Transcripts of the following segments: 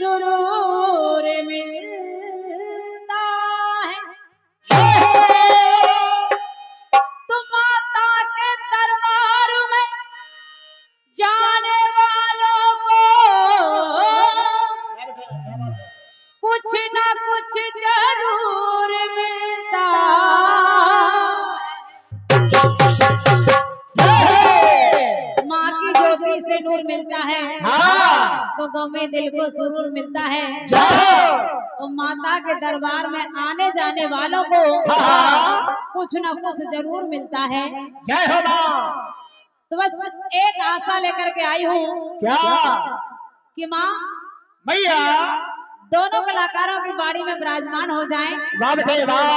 सुरूर मिलता है। तो माता के दरबार में जाने वालों को कुछ ना कुछ जरूर मिलता है। माँ की ज्योति से नूर मिलता है तो गाँव में दिल को सुरूर मिलता है। तो माता के दरबार में आने जाने वालों को कुछ ना कुछ जरूर मिलता है। जय हो माँ। तो बस एक आशा लेकर के आई हूँ क्या कि माँ मैया दोनों कलाकारों की बाड़ी में विराजमान हो जाएं। वाह बेटे वाह।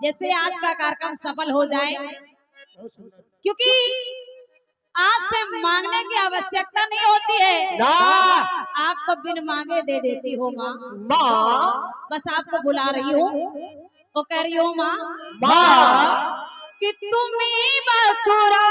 जैसे आज का कार्यक्रम सफल हो जाए, क्योंकि आपसे मांगने की आवश्यकता नहीं होती है ना। आप तो बिन मांगे दे देती हो माँ। माँ बस आपको बुला रही हूँ, वो कह रही हो माँ माँ कि तुम्ही मथुरा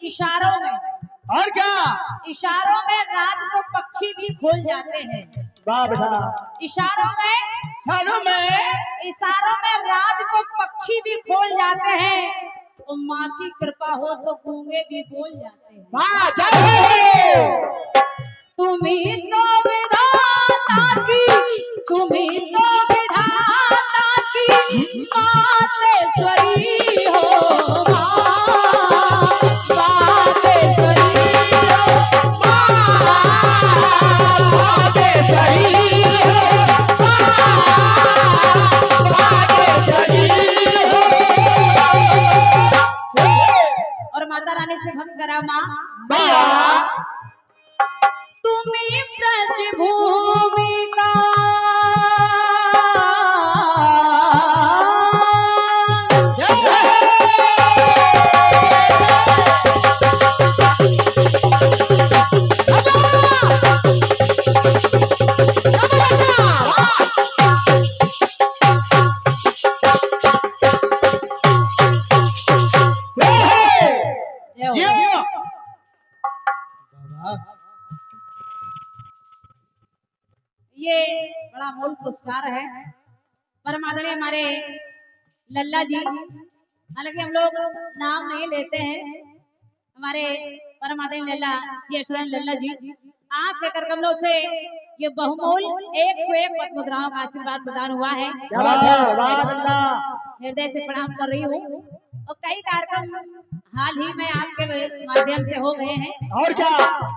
इशारों में, और क्या इशारों में राज तो पक्षी भी खोल जाते हैं। वाह बेटा। इशारों में राज तो पक्षी भी खोल जाते हैं। और माँ की कृपा हो तो गूंगे भी बोल जाते हैं। वाह जय हो। तुम्ही तो विधाता की, तुम्ही तो विधाता की मातेश्वरी हो से भंग करा माँ। तुम्ही ब्रज भूमि का ये बड़ा अमूल्य पुरस्कार है। परम आदरणीय हमारे लल्ला जी, हालांकि हम लोग नाम नहीं लेते हैं, हमारे परम आदरणीय लल्ला श्री लल्ला जी आंख के करकमलों से ये बहुमूल्य 101 पद मुद्राओं का आशीर्वाद प्रदान हुआ है। क्या बात है, वाह अल्लाह। हृदय से प्रणाम कर रही हूँ। और कई कार्यक्रम हाल ही में आपके माध्यम से हो गए हैं, और क्या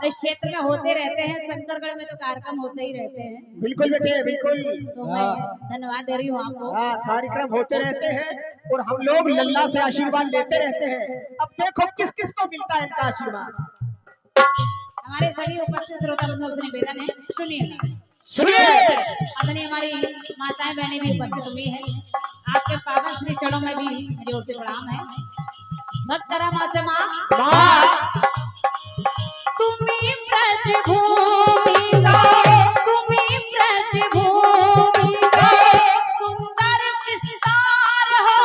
इस क्षेत्र में होते रहते हैं। शंकरगढ़ में तो कार्यक्रम होते ही रहते हैं। बिल्कुल बेटे बिल्कुल। तो मैं धन्यवाद दे रही हूँ आपको। कार्यक्रम होते रहते हैं और हम लोग लल्ला से आशीर्वाद लेते रहते हैं। अब देखो किस किस को मिलता है इनका आशीर्वाद। हमारे सभी उपस्थित श्रोता बंधुओं से निवेदन है, सुनिए सुनिए। आदरणीय हमारी माताएं बहनें भी उपस्थित हुई है। आपके पावन श्री चरणों में भी मेरी ओर से प्रणाम है। भक्त करा माँ से माँ तुम्ही ब्रज भूमि तुम्ही ब्रज भूमि सुंदर विस्तार हो,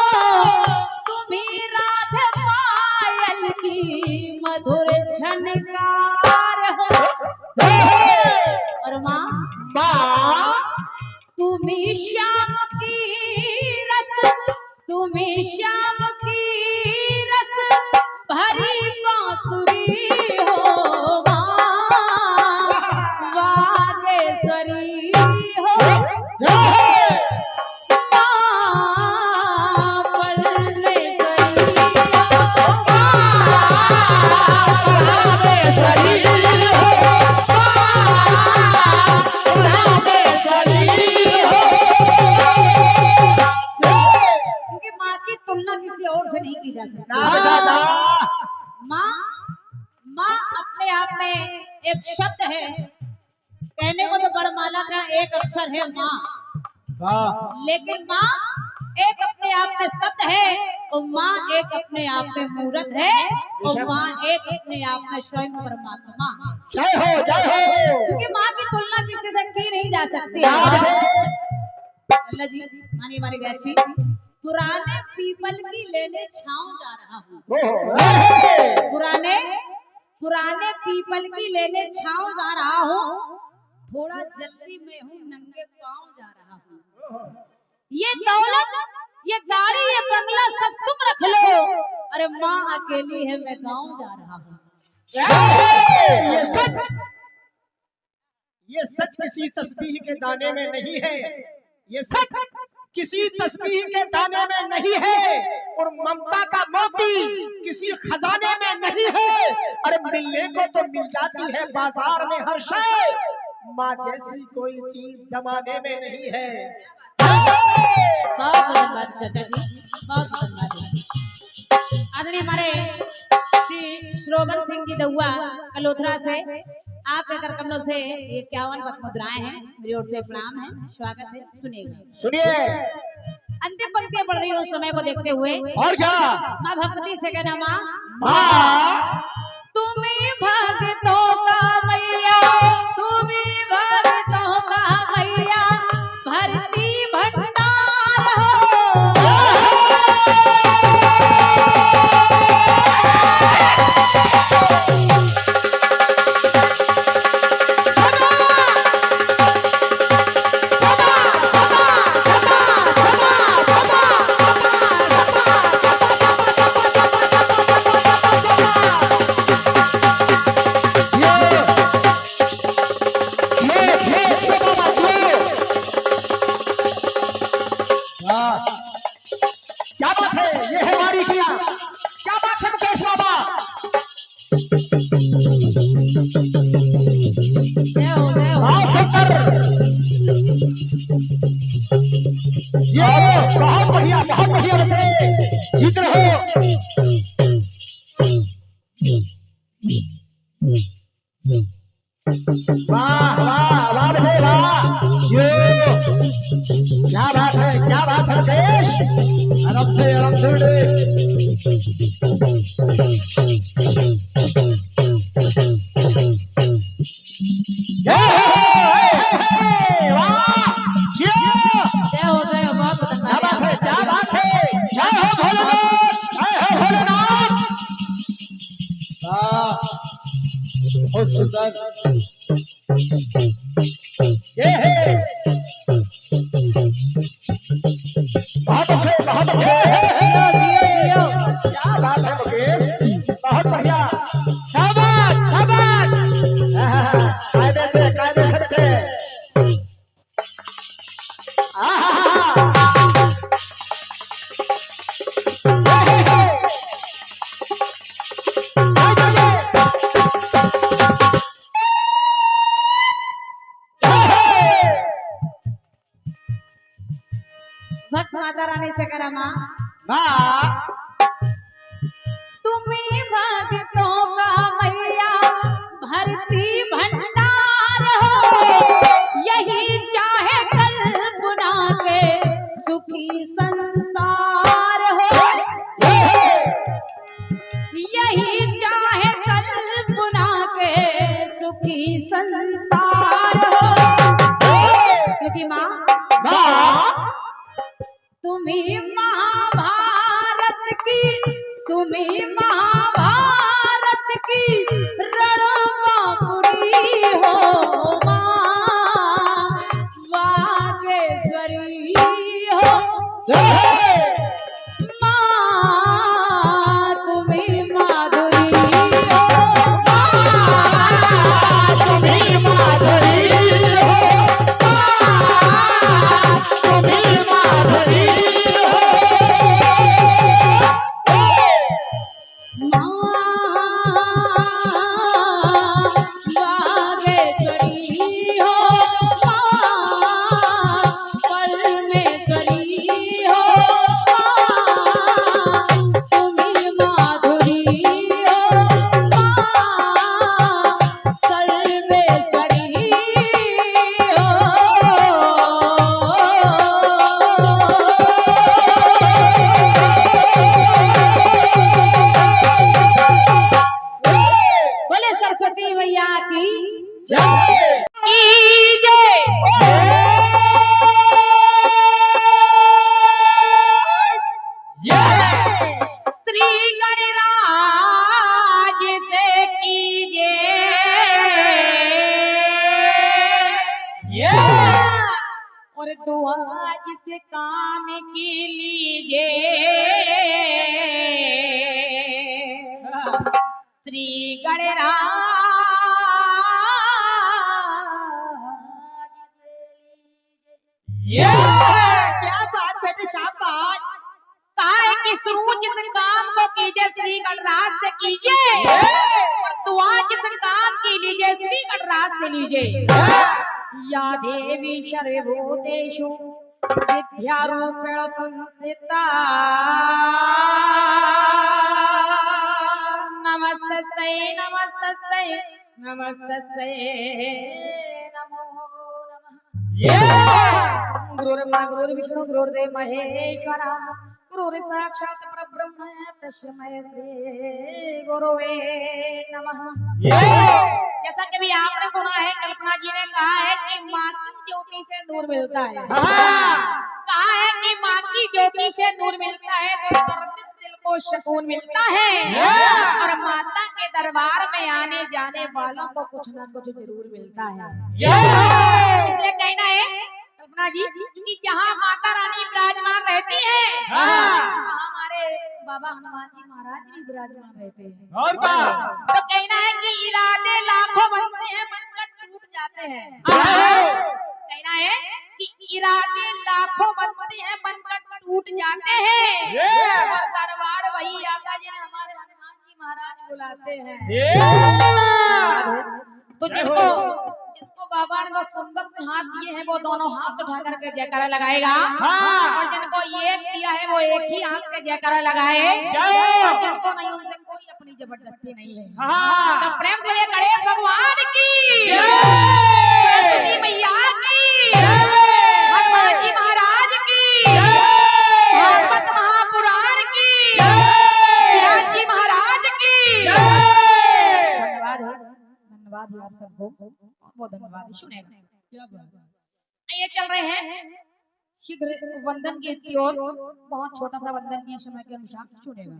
तुम्ही राध पायल की मधुर झनकार हो। और माँ तुम्ही श्याम की रस तुम्ही श्याम की रस भरी बांसुरी हो, वागेश्वरी हो, नहीं की जा सकती। माँ माँ अपने आप में एक शब्द है, कहने को तो बड़माला का एक अक्षर है माँ, लेकिन माँ एक अपने आप में शब्द है और माँ एक अपने आप में मूर्त है और माँ एक अपने आप में स्वयं परमात्मा। जय हो जय हो। क्योंकि माँ की तुलना किसी से की नहीं जा सकती। अल्लाह जी मानिए हमारी गैस्ट्री पुराने पीपल की लेने छाँव जा रहा हूँ, पुराने पीपल की लेने छाँव जा रहा हूँ, थोड़ा जल्दी में हूँ नंगे पाँव जा रहा हूँ। ये दौलत ये गाड़ी ये बंगला सब तुम रख लो, अरे माँ अकेली है मैं गाँव जा रहा हूँ। ये सच किसी तस्बीह के दाने में नहीं है, ये सच किसी तस्बीह के दाने में नहीं है, और ममता का मोती किसी खजाने में नहीं है। अरे मिलने को तो मिल जाती है बाजार में हर शय, माँ जैसी कोई चीज जमाने में नहीं है। बहुत धन्यवाद चाचा जी, बहुत धन्यवाद। आदरणीय हमारे श्री श्रोवर सिंह जी दहुआ कलोथरा से आप कर कमलों से ये 51 पद मुद्राएं हैं, मेरी ओर से प्रणाम है, स्वागत है, सुनिएगा। सुनिए अंतिम पंक्तियां पढ़ रही हूँ समय को देखते हुए। और क्या माँ भक्ति से कहना माँ तुम्ही भक्तों का मैया, तुम्ही भक्तों का मैया भरती भंडार हो। क्या बात है, ये है हमारी क्रिया, क्या बात है मुकेश बाबा। ये बहुत बढ़िया बेटे, जीत रहो। वाह वाह वाह बेटे वाह, क्या बात है, क्या बात है मुकेश, आराम से बहुत सुंदर, ये है बहुत अच्छे क्या बात है मुकेश, बहुत बढ़िया, शाबाश शाबाश, कायदे से बैठे। भक्त माता रानी से करा माँ तुम्ही भक्तों का मैया भरती भंडार हो, यही चाहे कल्पना के सुखी संसार तुम्ही महाभारत की, तुम्ही महाभारत की रणबांकुरी हो माँ वागेश्वरी हो माँ, तुम्ही माधुरी हो माँ, तुम्ही माधुरी हो माँ, तुम्ही माधुरी और दुआ जिस काम की लीजिए श्री गणराज क्या बात बेटे, शाबाश। कहा है कि शुरू जिस काम को कीजिए श्री गणराज से कीजिए और दुआ जिस काम की लीजिए श्री गणराज से लीजिए। या देवी सर्वभूतेषु विद्यारूपेण संस्थिता नमस्तस्यै नमस्तस्यै नमस्तस्यै नमो नमः। गुरुर्ब्रह्मा गुरुर्विष्णु गुरुर्देव महेश्वरा गुरुर् साक्षात् परब्रह्म तस्मै श्री गुरुवे नमः। जैसा कि भी आपने सुना है, कल्पना जी ने कहा है कि माँ की ज्योति से नूर मिलता है। कहा है कि माँ की ज्योति से नूर मिलता है तो दिल को सुकून मिलता है और माता के दरबार में आने जाने वालों को कुछ ना कुछ जरूर मिलता है। इसलिए कहना है कल्पना जी कि जहाँ माता रानी विराजमान रहती है हमारे बाबा हनुमान जी महाराज भी विराजमान रहते हैं। और क्या? तो कहना है कि इरादे लाखों बनते हैं बनकर टूट जाते हैं। कहना है कि इरादे लाखों बनते हैं बनकर टूट जाते हैं और दरबार वही आता है जिन्हें हमारे हनुमान जी महाराज बुलाते हैं। तो जिनको बाबा ने सुंदर से हाथ दिए हैं वो दोनों हाथ उठा करके जयकारा लगाएगा और जिनको एक दिया है वो एक ही हाथ से जयकारा लगाए और जिनको नहीं उनसे कोई अपनी जबरदस्ती नहीं है। तो प्रेम से गणेश भगवान की, सरस्वती मैया की, हनुमान जी महाराज की, भागवत महापुराण की, व्यास जी महाराज की। धन्यवाद है, धन्यवाद है आप सबको, बहुत धन्यवाद। सुनेगा ये चल रहे हैं शीघ्र वंदन गीत की ओर। बहुत छोटा सा वंदन गीत समय के अनुसार सुनेगा।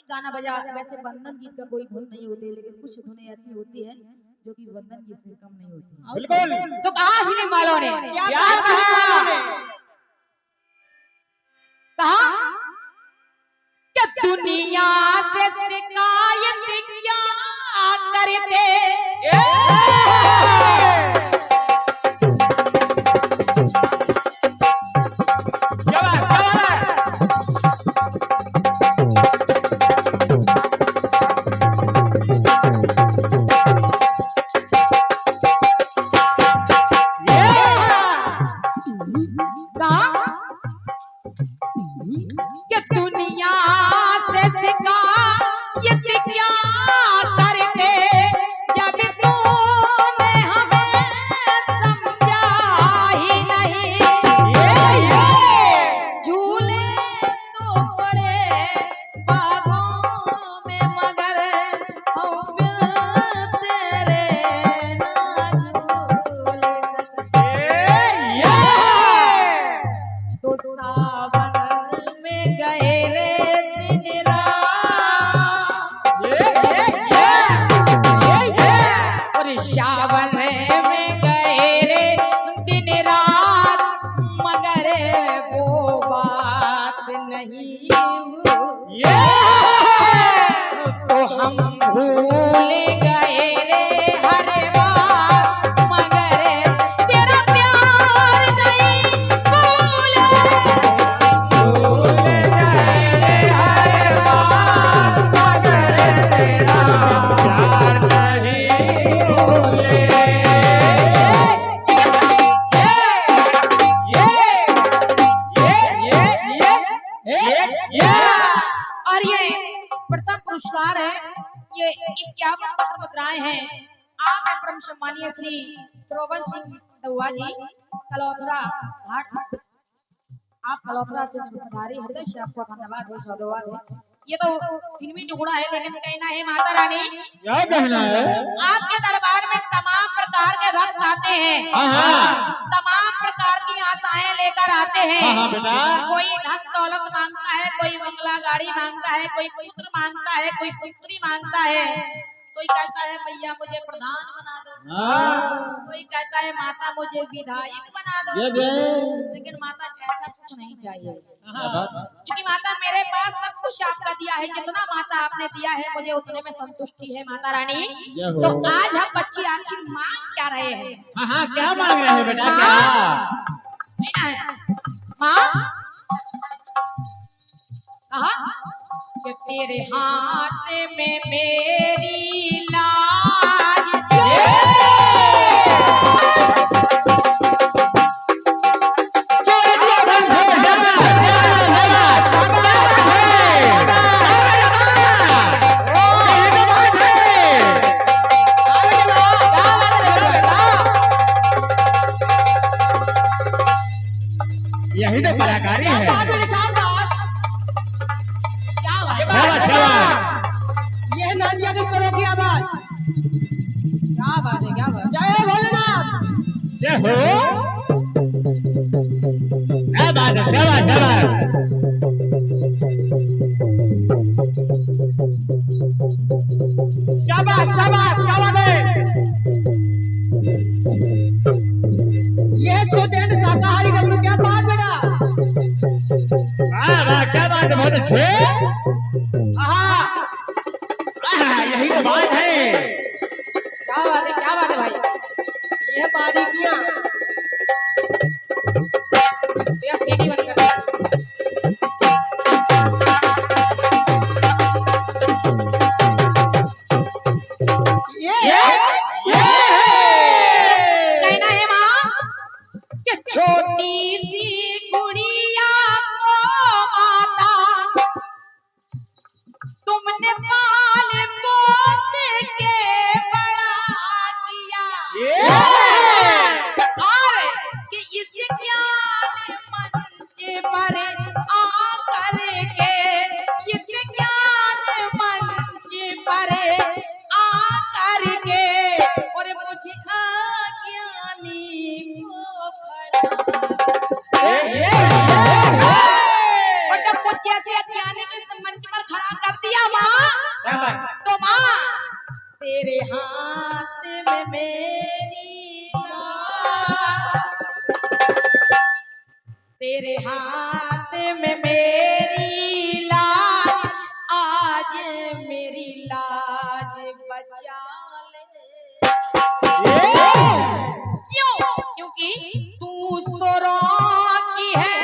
गाना बजा, वैसे वंदन गीत का कोई धुन नहीं होती लेकिन कुछ धुनें ऐसी होती है जो कि वंदन गीत से कम नहीं होती। बिल्कुल। तो कहा फिल्म वालों ने कहा कि दुनिया से शिकायत क्या करते, और शावर में गए रे दिन रात, मगर वो बात नहीं हुई। तो हम भूल गए रे हर बात, मगर तेरा प्यार नहीं भूले। भूल गए रे हर बात, मगर तेरा प्यार नहीं भूले। और ये प्रथम पुरस्कार है, ये 51 पत्र मुद्राएं हैं। आप हैं परम सम्मानीय श्री श्रोवन सिंह दउआ जी, कलौथरा घाट। आप कलौथरा से पधारी, हृदय से आपको धन्यवाद है, सौभाग्य है। ये तो फिल्मी टुकड़ा है, लेकिन कहना है माता रानी, क्या कहना है? आपके दरबार में तमाम प्रकार के भक्त आते हैं, तमाम प्रकार की आशाएं लेकर आते हैं। बेटा। कोई धन दौलत मांगता है, कोई बंगला गाड़ी मांगता है, कोई पुत्र मांगता है, कोई पुत्री मांगता है, कोई कहता है भैया मुझे प्रधान बना दो, कोई कहता है माता मुझे विधायक बना दो। लेकिन माता ऐसा कुछ नहीं चाहिए, क्योंकि माता मेरे पास सब कुछ आपका दिया है, जितना माता आपने दिया है मुझे उतने में संतुष्टि है माता रानी। तो आज हम बच्ची आखिर मांग क्या रहे हैं? क्या मांग रहे हैं बेटा? माँ कहा कि तेरे हाथ में मेरी लाज, यही तो कलाकारी है। ये नादिया की करो की आवाज, क्या बात है, क्या बात। जय भोलेनाथ, जय हो। क्या बात है, क्या बात, क्या बात। शाबाश शाबाश, क्या बात है। ये सुदेन शाकाहारी का क्या बात बेटा? वाह वाह, क्या बात है, बहुत अच्छे। यही तो बात है। क्या बात है, क्या बात है भाई। ये बारीकियां भैया सीढ़ी बंद कर। कहना है माँ कि छोटी सी गुड़िया को माता तुमने पाल पोस के बड़ा किया, और कि इस ज्ञान मंच पर आकर के, इस ज्ञान मंच पर आकर के, और मुझे अज्ञानी को खड़ा, और जब मुझे ऐसे अज्ञानी के मंच पर खड़ा कर दिया माँ, तो माँ तेरे हाथ में मेरी लाज, तेरे हाथ में मेरी लाज, आज मेरी लाज बचा ले। क्यों? क्योंकि तू सुरों की है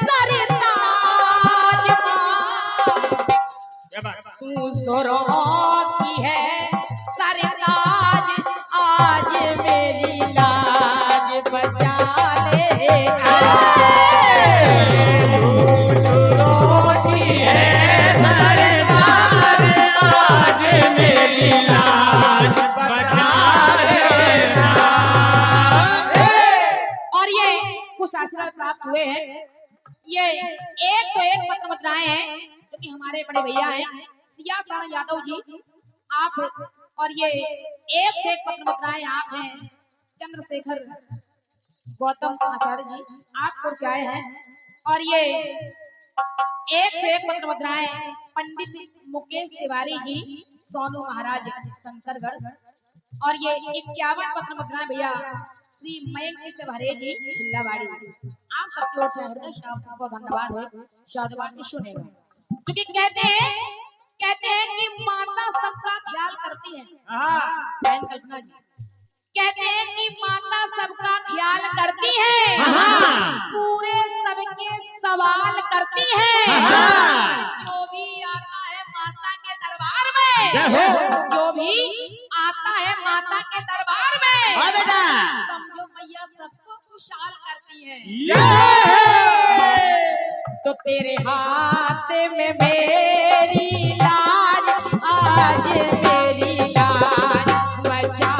सरताज माँ, तू सुरों की है सरताज, आज मेरी लाज बचा ले। कुछ आशीर्वाद प्राप्त हुए हैं। ये 101 पत्र मुद्राएं हैं जो कि हमारे बड़े भैया हैं सिया शरण यादव जी, आप, और ये 101 पत्र मुद्राएं आप हैं चंद्रशेखर गौतम आचार्य जी, आपपुर से आए हैं। और ये 101 पत्र मुद्राएं पंडित मुकेश तिवारी जी, सोनू महाराज शंकरगढ़, और ये 51 पत्र मुद्रा भैया श्री मयंक से भरे जी हिल्लावाड़ी, आप सबकी ओर से हृदय से आप सबको धन्यवाद है। शादवाद सुनेगा क्योंकि कहते हैं कि माता सबका ख्याल करती है। बहन कल्पना जी कहते हैं कि माता सबका ख्याल करती है, पूरे सबके सवाल करती है। जो भी आता है माता के दरबार में, जो भी आता है माता के दरबार में, समझो मैया सबको खुशहाल करती है। तो तेरे हाथ में मेरी लाज, आज मेरी लाज बचा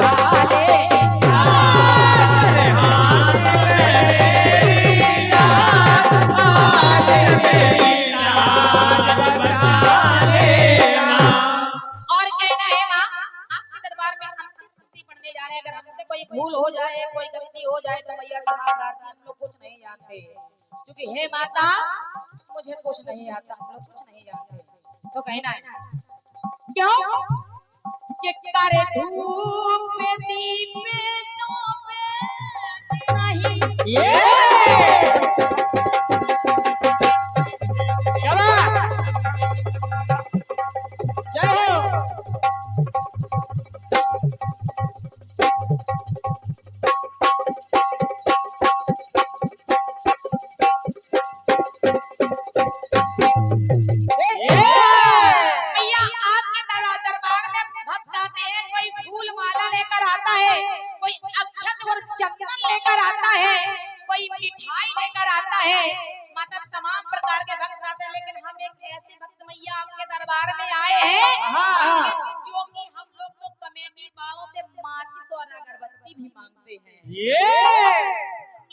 ले। भूल हो जाए, कोई गलती हो जाए तो मैया क्षमा प्रार्थना, हम लोग कुछ नहीं जानते क्योंकि हे माता मुझे कुछ नहीं आता, हम लोग कुछ नहीं जानते। तो कहना है क्यों कि करे धूप में दीप में नहीं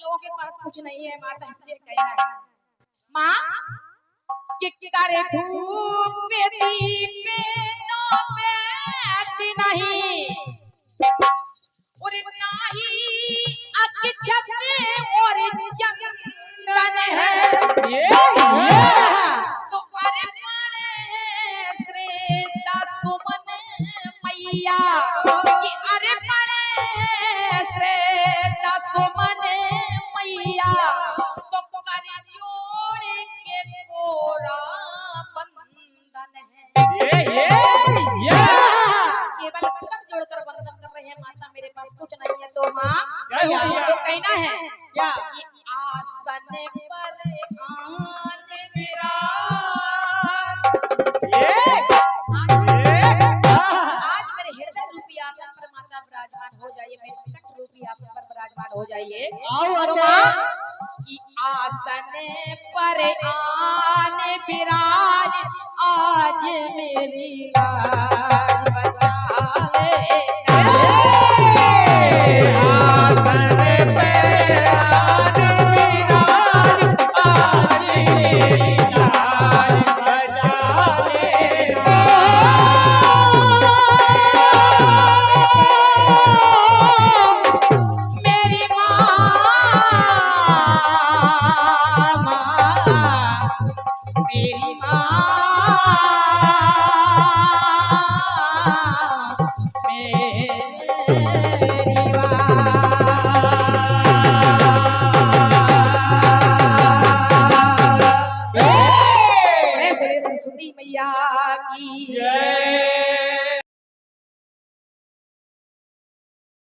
लोगों के पास कुछ नहीं है माता, इसलिए कहना है माँ कि करे धूप में दीप में नहीं और नाही अक्षत और चंदन है। तो अरे पड़े श्रेष्ठ सुमन मैया कि अरे पड़े श्रेष्ठ सुमन मैया तो करे जोड़ के कोरा बंधन है। केवल कर जोड़कर बंधन कर रहे हैं माता, मेरे पास कुछ नहीं है। तो माँ तो कहना है क्या कि आसन पर आन मेरा आज मेरे हृदय रूपी आसन पर माता विराजमान हो जाइए, मेरे निकट रूपी आसन पर विराजमान हो जाइए। तो माँ कि आसन पर आन विराज आज मेरी लाज बचा ले। आसन पे आन विराज आज मेरी लाज बचा ले। मेरी माँ मेरी माँ